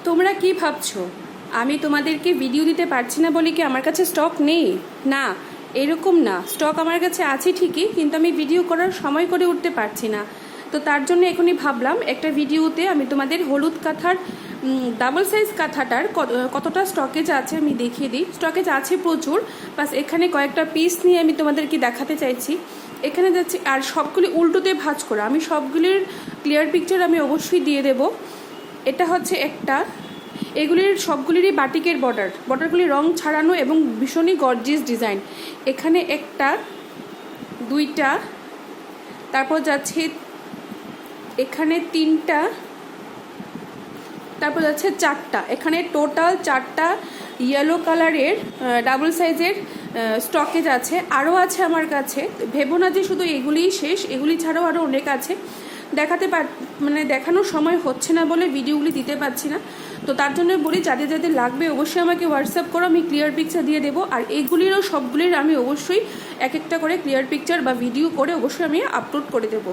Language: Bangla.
তোমরা কি ভাবছো আমি তোমাদেরকে ভিডিও দিতে পারছি না বলে কি আমার কাছে স্টক নেই? না, এরকম না। স্টক আমার কাছে আছে ঠিকই, কিন্তু আমি ভিডিও করার সময় করে উঠতে পারছি না। তো তার জন্য এখনই ভাবলাম একটা ভিডিওতে আমি তোমাদের হলুদ কাঁথার ডাবল সাইজ কাঁথাটার কতটা স্টকেজ আছে আমি দেখিয়ে দিই। স্টকেজ আছে প্রচুর, বাস এখানে কয়েকটা পিস নিয়ে আমি তোমাদেরকে দেখাতে চাইছি। এখানে যাচ্ছি, আর সবগুলি উল্টোতে ভাঁজ করা, আমি সবগুলির ক্লিয়ার পিকচার আমি অবশ্যই দিয়ে দেব। এটা হচ্ছে একটা, এগুলির সবগুলিরই বাটিকের বর্ডারগুলি রং ছাড়ানো এবং ভীষণই গর্জিয়াস ডিজাইন। এখানে একটা, দুইটা, তারপর যাচ্ছে এখানে তিনটা, তারপর যাচ্ছে চারটা। এখানে টোটাল চারটা ইয়েলো কালারের ডাবল সাইজের স্টকেজ আছে। আরও আছে আমার কাছে, ভেবো না যে শুধু এগুলিই শেষ, এগুলি ছাড়াও আরও অনেক আছে। দেখানোর সময় হচ্ছে না বলে ভিডিওগুলি দিতে পারছি না। তো তার জন্য বলি, যাদের যাদের লাগবে অবশ্যই আমাকে হোয়াটসঅ্যাপ করো, আমি ক্লিয়ার পিকচার দিয়ে দেবো। আর এগুলিরও সবগুলির আমি অবশ্যই এক একটা করে ক্লিয়ার পিকচার বা ভিডিও করে অবশ্যই আমি আপলোড করে দেবো।